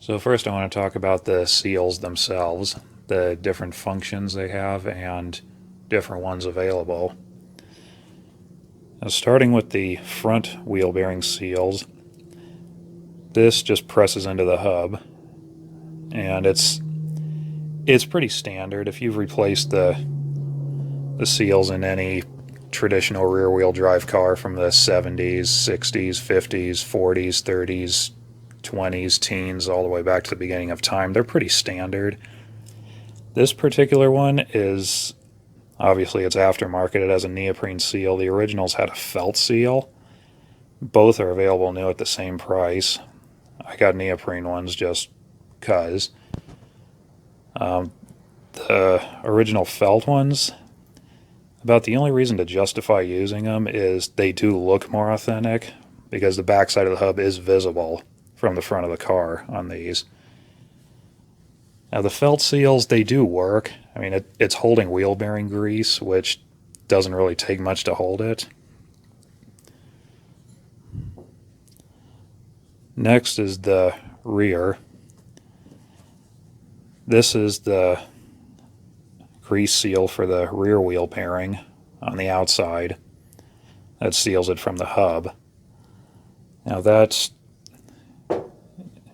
So first I want to talk about the seals themselves, the different functions they have and different ones available. Now, starting with the front wheel bearing seals, this just presses into the hub, and it's pretty standard. If you've replaced the seals in any traditional rear wheel drive car from the 70s, 60s, 50s, 40s, 30s, 20s, teens, all the way back to the beginning of time, they're pretty standard. This particular one is, obviously it's aftermarket, it has a neoprene seal. The originals had a felt seal. Both are available new at the same price. I got neoprene ones just because. The original felt ones, about the only reason to justify using them is they do look more authentic because the backside of the hub is visible from the front of the car on these. Now the felt seals, they do work. I mean, it's holding wheel bearing grease, which doesn't really take much to hold it. Next is the rear. This is the grease seal for the rear wheel bearing on the outside. That seals it from the hub. Now that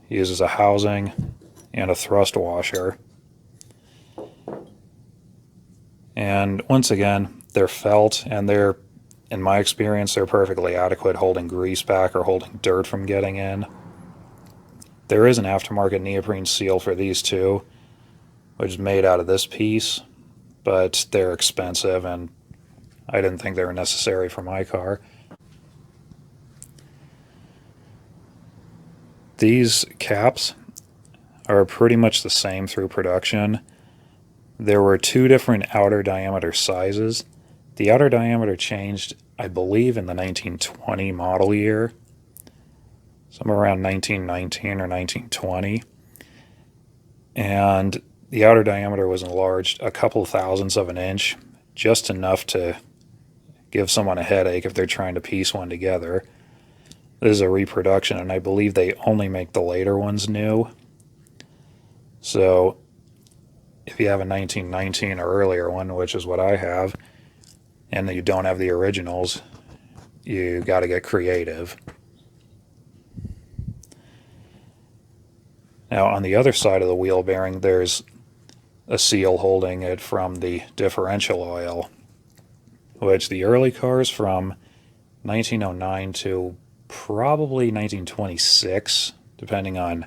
uses a housing and a thrust washer. And once again, they're felt, and they're, in my experience, they're perfectly adequate holding grease back or holding dirt from getting in. There is an aftermarket neoprene seal for these two, which is made out of this piece, but they're expensive and I didn't think they were necessary for my car. These caps are pretty much the same through production. There were two different outer diameter sizes. The outer diameter changed, I believe, in the 1920 model year, somewhere around 1919 or 1920. And the outer diameter was enlarged a couple thousandths of an inch, just enough to give someone a headache if they're trying to piece one together. This is a reproduction, and I believe they only make the later ones new. So if you have a 1919 or earlier one, which is what I have, and you don't have the originals, you got to get creative. Now on the other side of the wheel bearing, there's a seal holding it from the differential oil, which the early cars from 1909 to probably 1926, depending on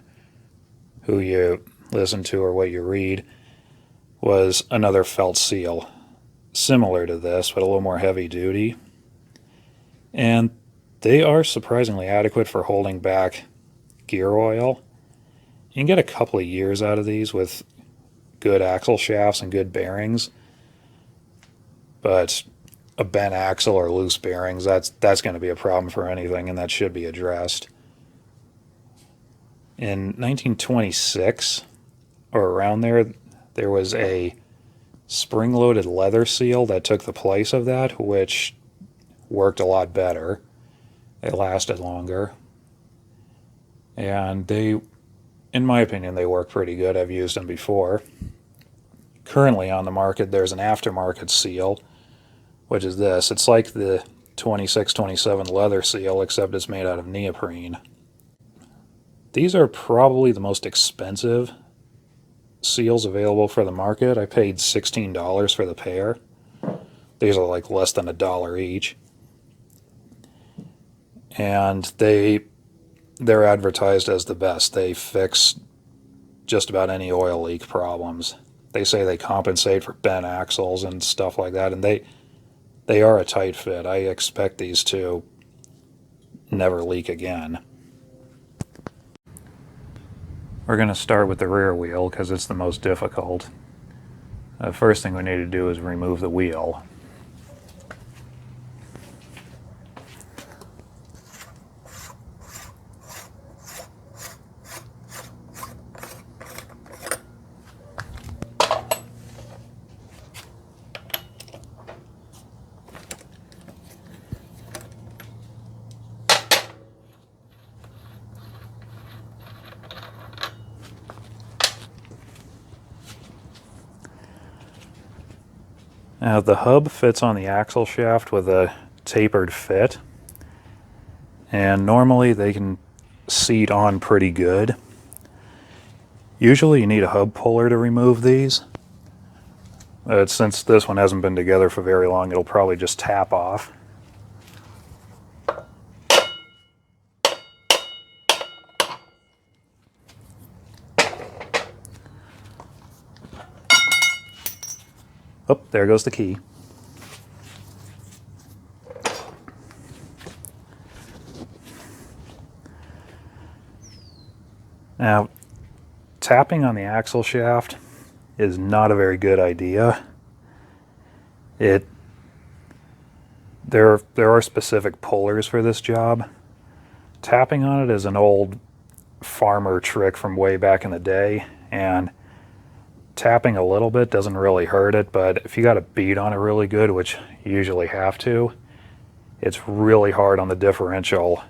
who you listen to or what you read, was another felt seal, similar to this, but a little more heavy duty. And they are surprisingly adequate for holding back gear oil. You can get a couple of years out of these with good axle shafts and good bearings, but a bent axle or loose bearings, that's going to be a problem for anything, and that should be addressed. In 1926, or around there, there was a spring-loaded leather seal that took the place of that, which worked a lot better. It lasted longer. And they, in my opinion, they work pretty good. I've used them before. Currently on the market, there's an aftermarket seal, which is this. It's like the 26-27 leather seal, except it's made out of neoprene. These are probably the most expensive seals available for the market. I paid $16 for the pair. These are like less than $1 each. And they're advertised as the best. They fix just about any oil leak problems. They say they compensate for bent axles and stuff like that, and they are a tight fit. I expect these to never leak again. We're going to start with the rear wheel because it's the most difficult. The first thing we need to do is remove the wheel. Now the hub fits on the axle shaft with a tapered fit, and normally they can seat on pretty good. Usually you need a hub puller to remove these, but since this one hasn't been together for very long, it'll probably just tap off. Oh, there goes the key. Now, tapping on the axle shaft is not a very good idea. There are specific pullers for this job. Tapping on it is an old farmer trick from way back in the day, and tapping a little bit doesn't really hurt it, but if you got to beat on it really good, which you usually have to, it's really hard on the differential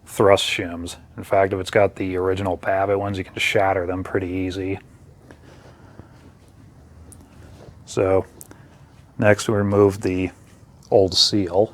thrust shims. In fact, if it's got the original Babbitt ones, you can shatter them pretty easy. So next we remove the old seal.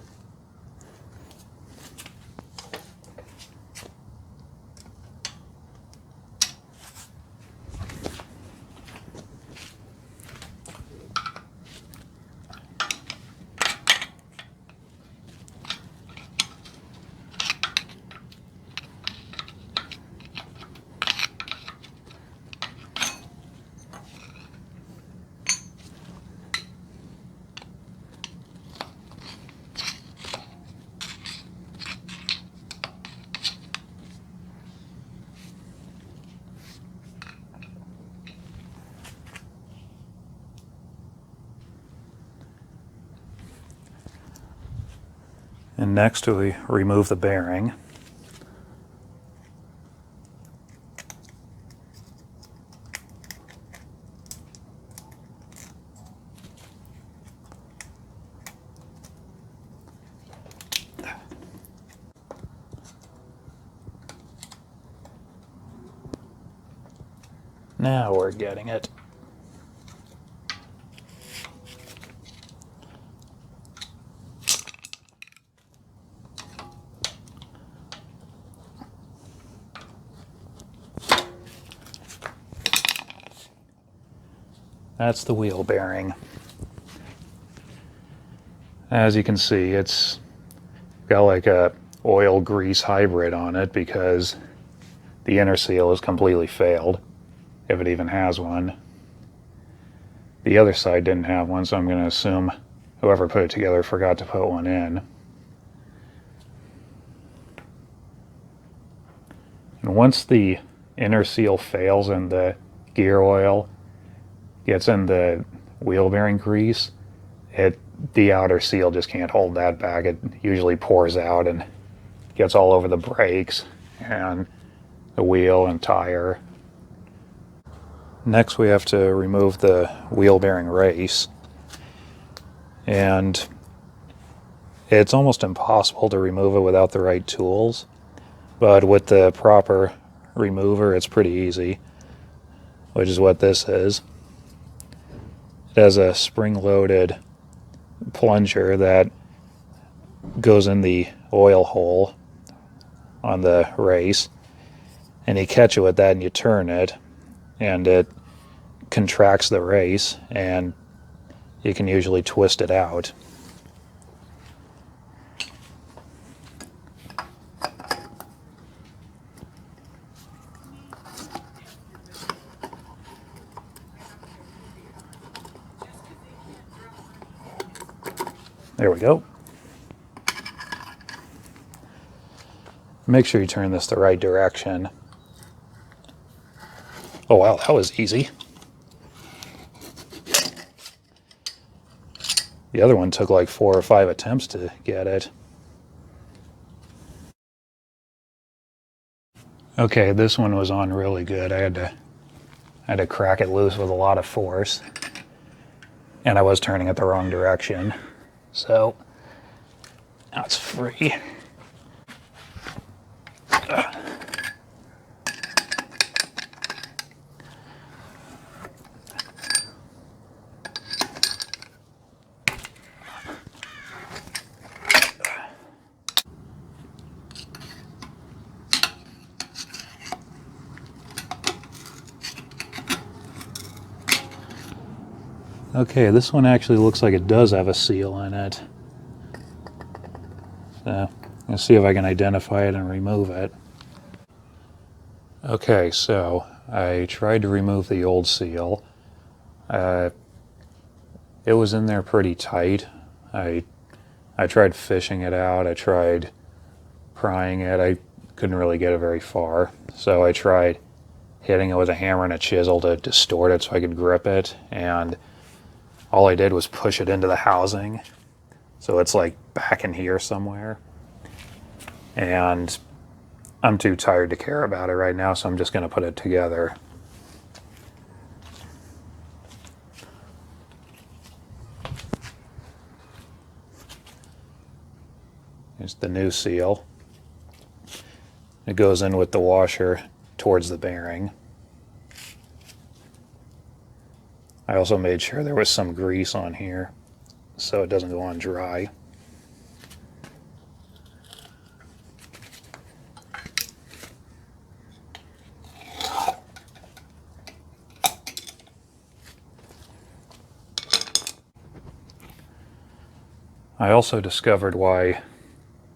And next we remove the bearing. Now we're getting it. That's the wheel bearing. As you can see, it's got like a oil grease hybrid on it because the inner seal has completely failed, if it even has one. The other side didn't have one, so I'm going to assume whoever put it together forgot to put one in. And once the inner seal fails and the gear oil gets in the wheel bearing grease, the outer seal just can't hold that back. It usually pours out and gets all over the brakes and the wheel and tire. Next we have to remove the wheel bearing race, and it's almost impossible to remove it without the right tools, but with the proper remover it's pretty easy, which is what this is. It has a spring-loaded plunger that goes in the oil hole on the race, and you catch it with that and you turn it, and it contracts the race, and you can usually twist it out. There we go. Make sure you turn this the right direction. Oh wow, that was easy. The other one took like 4 or 5 attempts to get it. Okay, this one was on really good. I had to crack it loose with a lot of force, and I was turning it the wrong direction. So now it's free. Okay, this one actually looks like it does have a seal in it. So, let's see if I can identify it and remove it. Okay, so I tried to remove the old seal. It was in there pretty tight. I tried fishing it out. I tried prying it. I couldn't really get it very far. So I tried hitting it with a hammer and a chisel to distort it so I could grip it. And all I did was push it into the housing. So it's like back in here somewhere. And I'm too tired to care about it right now, so I'm just going to put it together. Here's the new seal. It goes in with the washer towards the bearing. I also made sure there was some grease on here so it doesn't go on dry. I also discovered why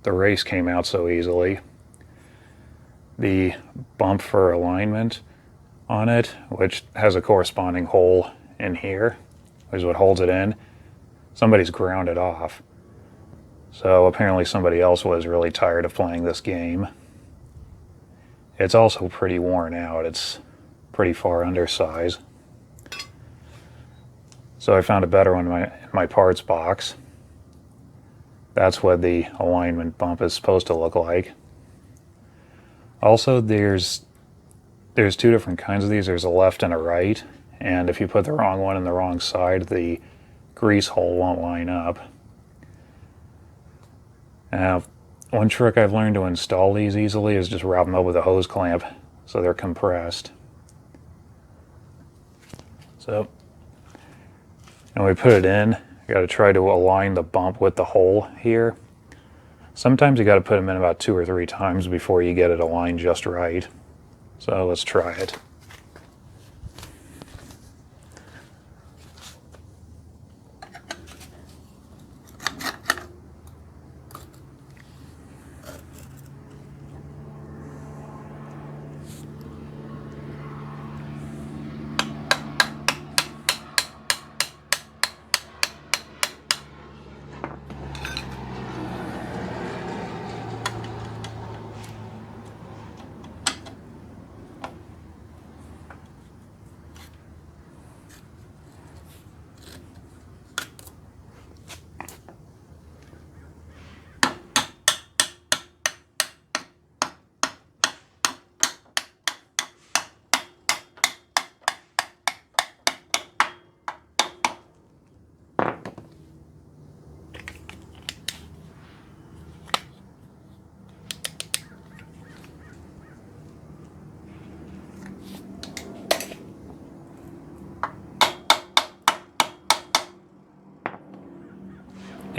the race came out so easily. The bump for alignment on it, which has a corresponding hole in here, which is what holds it in, somebody's ground it off. So apparently somebody else was really tired of playing this game. It's also pretty worn out. It's pretty far undersize. So I found a better one in my parts box. That's what the alignment bump is supposed to look like. Also, there's two different kinds of these. There's a left and a right, and if you put the wrong one in the wrong side, the grease hole won't line up. Now, one trick I've learned to install these easily is just wrap them up with a hose clamp so they're compressed. So, when we put it in, you got to try to align the bump with the hole here. Sometimes you got to put them in about 2 or 3 times before you get it aligned just right. So let's try it.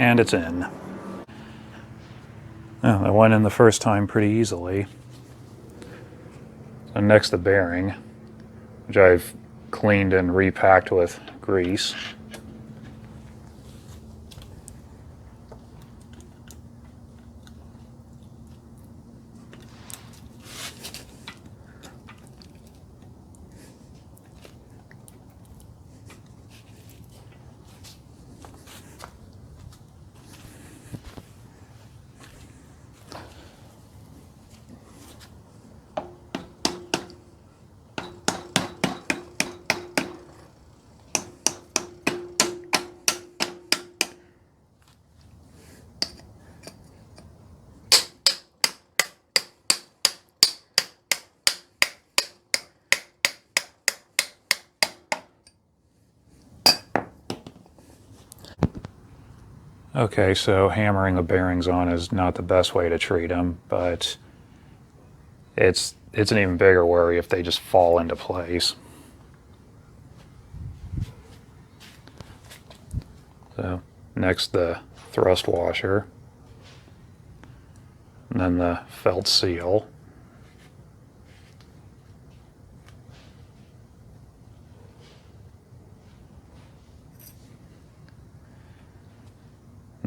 And it's in. Oh, that went in the first time pretty easily. So next the bearing, which I've cleaned and repacked with grease. Okay, so hammering the bearings on is not the best way to treat them, but it's an even bigger worry if they just fall into place. So next the thrust washer, and then the felt seal.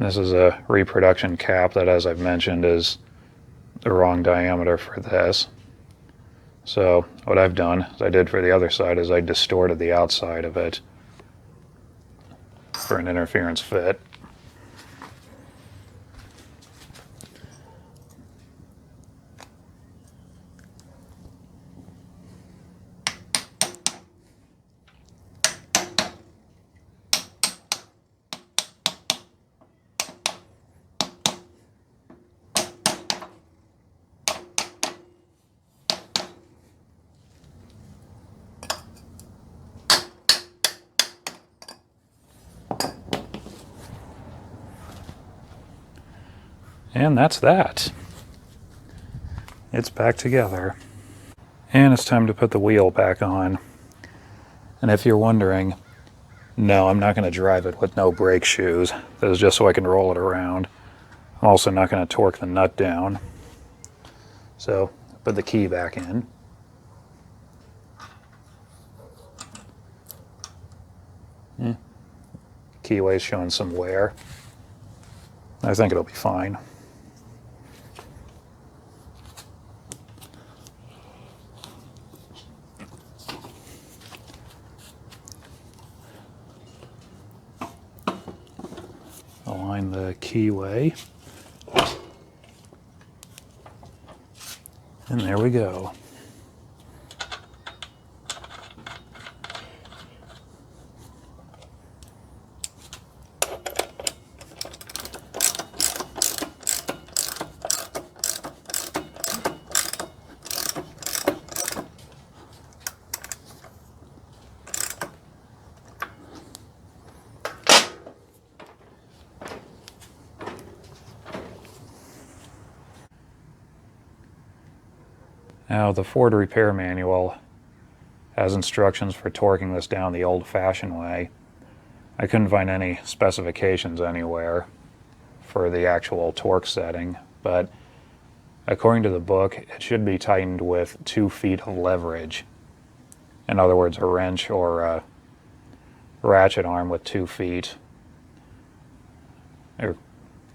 This is a reproduction cap that, as I've mentioned, is the wrong diameter for this. So what I've done, as I did for the other side, is I distorted the outside of it for an interference fit. And that's that. It's back together. And it's time to put the wheel back on. And if you're wondering, no, I'm not going to drive it with no brake shoes. This is just so I can roll it around. I'm also not going to torque the nut down. So, put the key back in. Keyway's showing some wear. I think it'll be fine. Align the keyway. And there we go. Now, the Ford repair manual has instructions for torquing this down the old-fashioned way. I couldn't find any specifications anywhere for the actual torque setting, but according to the book, it should be tightened with 2 feet of leverage. In other words, a wrench or a ratchet arm with 2 feet, or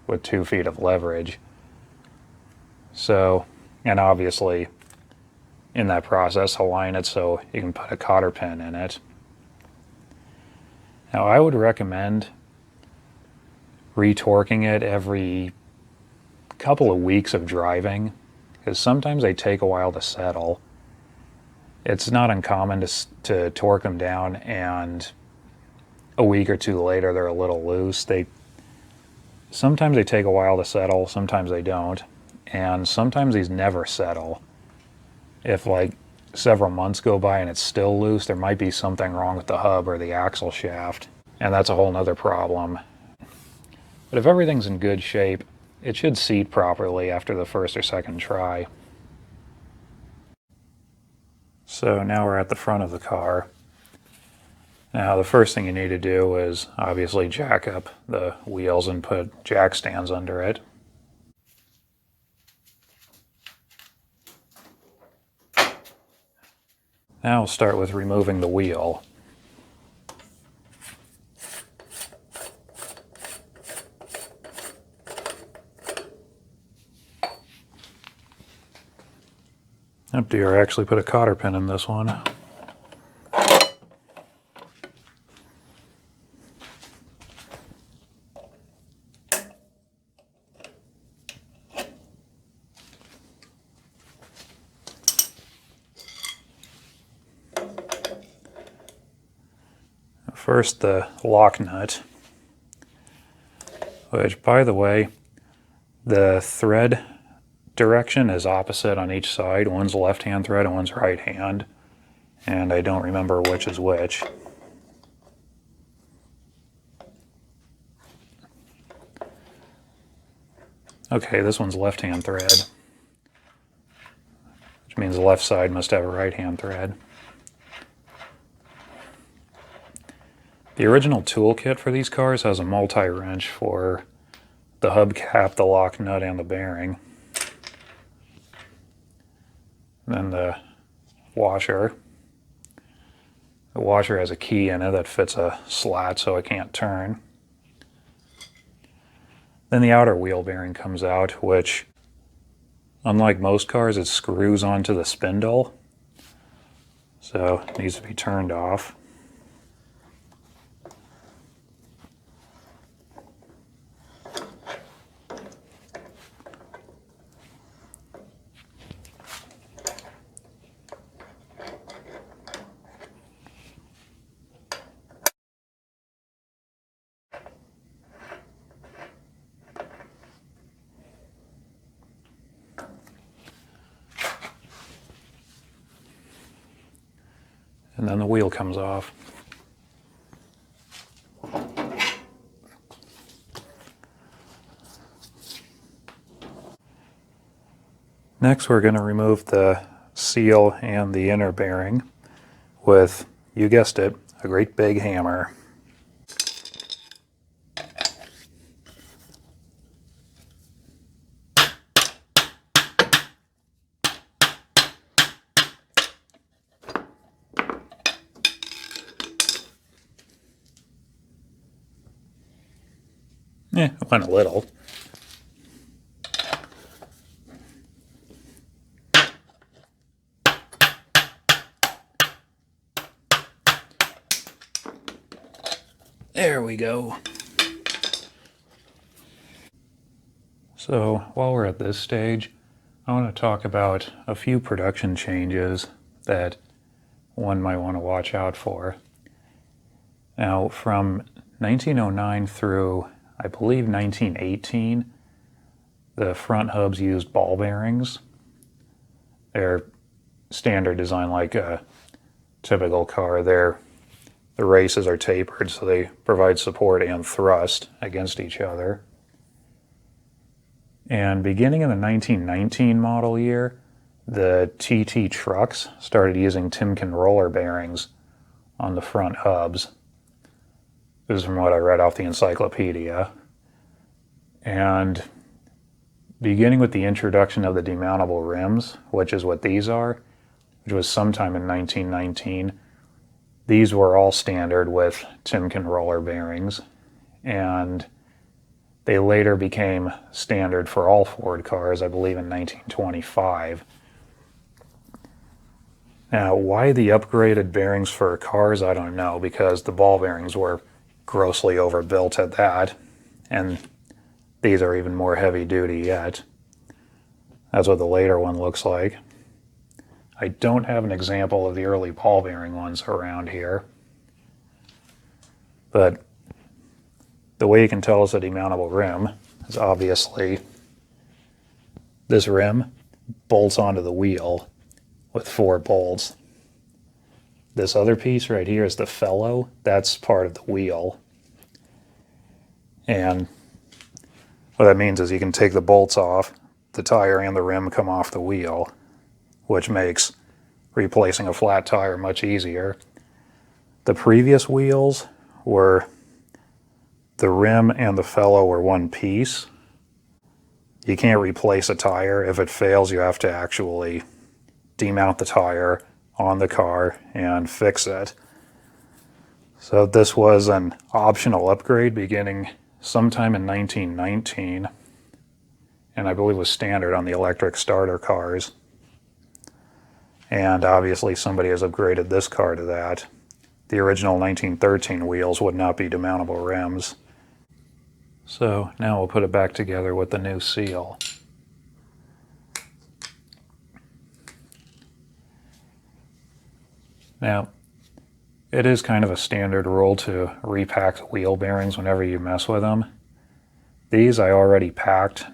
with 2 feet of leverage. So, and obviously, in that process, align it so you can put a cotter pin in it. Now, I would recommend retorquing it every couple of weeks of driving, because sometimes they take a while to settle. It's not uncommon to torque them down, and a week or two later they're a little loose. Sometimes they take a while to settle, sometimes they don't, and sometimes these never settle. If like several months go by and it's still loose, there might be something wrong with the hub or the axle shaft, and that's a whole nother problem. But if everything's in good shape, it should seat properly after the first or second try. So now we're at the front of the car. Now the first thing you need to do is obviously jack up the wheels and put jack stands under it. Now we'll start with removing the wheel. Oh dear, I actually put a cotter pin in this one. First, the lock nut, which, by the way, the thread direction is opposite on each side. One's left-hand thread and one's right-hand, and I don't remember which is which. Okay, this one's left-hand thread, which means the left side must have a right-hand thread. The original toolkit for these cars has a multi-wrench for the hubcap, the lock nut, and the bearing. Then the washer. The washer has a key in it that fits a slat so it can't turn. Then the outer wheel bearing comes out, which, unlike most cars, it screws onto the spindle, so it needs to be turned off. And then the wheel comes off. Next, we're going to remove the seal and the inner bearing with, you guessed it, a great big hammer. It went a little. There we go. So while we're at this stage, I want to talk about a few production changes that one might want to watch out for. Now, from 1909 through, I believe, 1918, the front hubs used ball bearings. They're standard design like a typical car. The races are tapered, so they provide support and thrust against each other. And beginning in the 1919 model year, the TT trucks started using Timken roller bearings on the front hubs. This is from what I read off the encyclopedia. And beginning with the introduction of the demountable rims, which is what these are, which was sometime in 1919, these were all standard with Timken roller bearings, and they later became standard for all Ford cars, I believe in 1925. Now, why the upgraded bearings for cars, I don't know, because the ball bearings were grossly overbuilt at that, and these are even more heavy duty yet. That's what the later one looks like. I don't have an example of the early ball bearing ones around here, but the way you can tell it's a demountable rim is obviously this rim bolts onto the wheel with 4 bolts. This other piece right here is the felloe. That's part of the wheel. And what that means is you can take the bolts off, the tire and the rim come off the wheel, which makes replacing a flat tire much easier. The previous wheels were the rim and the felloe were one piece. You can't replace a tire. If it fails, you have to actually demount the tire on the car and fix it. So this was an optional upgrade beginning sometime in 1919, and I believe was standard on the electric starter cars. And obviously somebody has upgraded this car to that. The original 1913 wheels would not be demountable rims. So now we'll put it back together with the new seal. Now, it is kind of a standard rule to repack the wheel bearings whenever you mess with them. These I already packed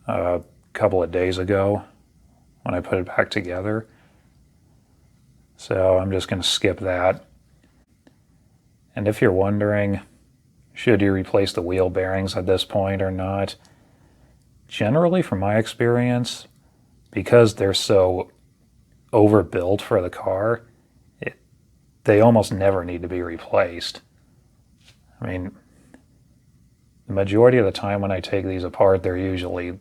a couple of days ago when I put it back together. So I'm just going to skip that. And if you're wondering, should you replace the wheel bearings at this point or not? Generally, from my experience, because they're so overbuilt for the car, they almost never need to be replaced. I mean, the majority of the time when I take these apart, they're usually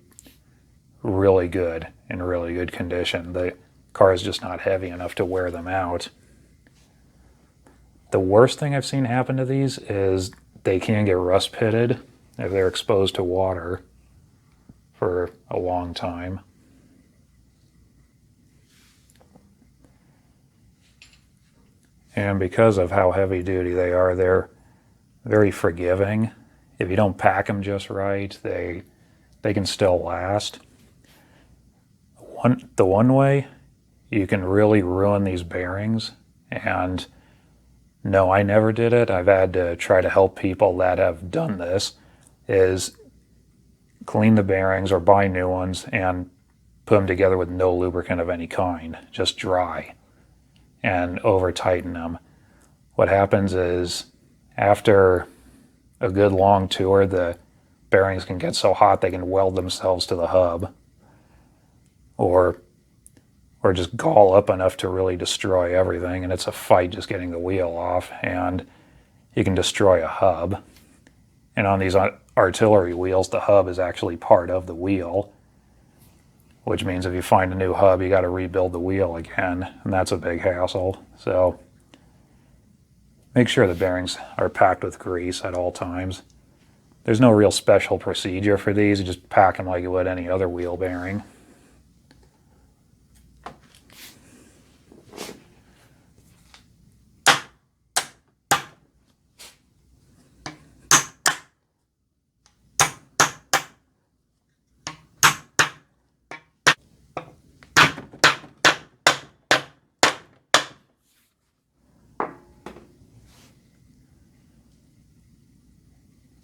really good, in really good condition. The car is just not heavy enough to wear them out. The worst thing I've seen happen to these is they can get rust pitted if they're exposed to water for a long time. And because of how heavy duty they are, they're very forgiving. If you don't pack them just right, they can still last. The one way you can really ruin these bearings, and no, I never did it, I've had to try to help people that have done this, is clean the bearings or buy new ones and put them together with no lubricant of any kind, just dry, and over tighten them. What happens is after a good long tour, the bearings can get so hot they can weld themselves to the hub, or just gall up enough to really destroy everything, and it's a fight just getting the wheel off, and you can destroy a hub. And on these artillery wheels, the hub is actually part of the wheel, which means if you find a new hub, you got to rebuild the wheel again, and that's a big hassle. So make sure the bearings are packed with grease at all times. There's no real special procedure for these, you just pack them like you would any other wheel bearing.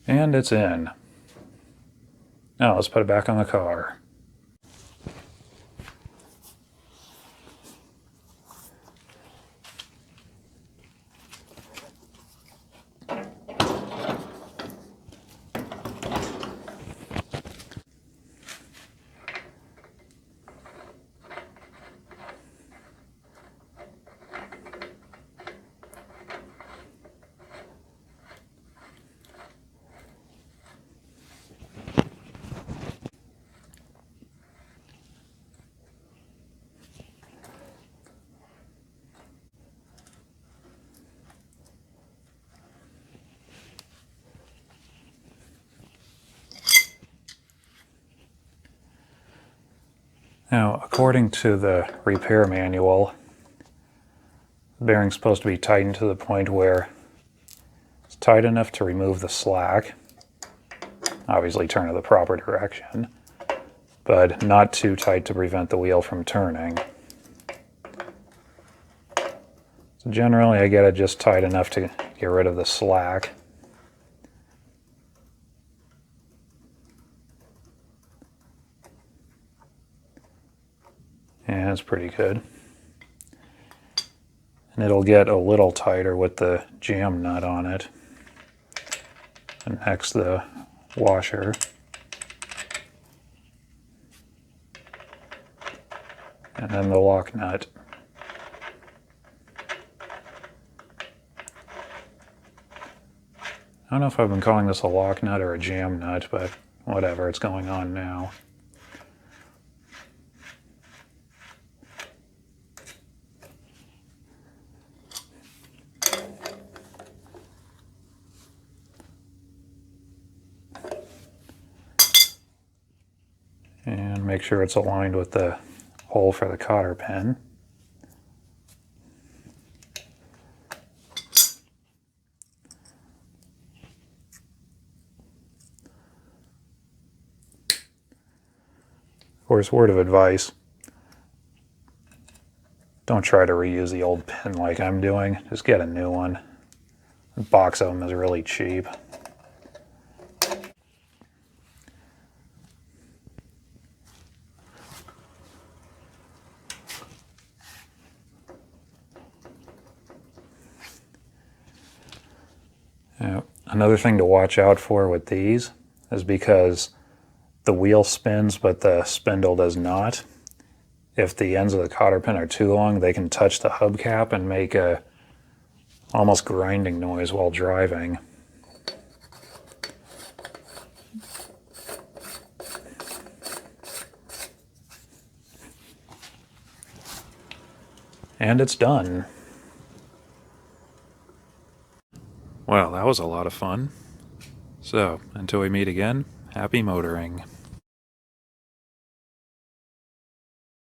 And it's in. Now let's put it back on the car. Now, according to the repair manual, the bearing's supposed to be tightened to the point where it's tight enough to remove the slack. Obviously turn it the proper direction, but not too tight to prevent the wheel from turning. So generally I get it just tight enough to get rid of the slack. And it's pretty good. And it'll get a little tighter with the jam nut on it. And next the washer. And then the lock nut. I don't know if I've been calling this a lock nut or a jam nut, but whatever, it's going on now. And make sure it's aligned with the hole for the cotter pin. Of course, word of advice, don't try to reuse the old pin like I'm doing. Just get a new one. A box of them is really cheap. Now, another thing to watch out for with these is because the wheel spins but the spindle does not. If the ends of the cotter pin are too long, they can touch the hubcap and make a almost grinding noise while driving. And it's done. Well, that was a lot of fun. So, until we meet again, happy motoring.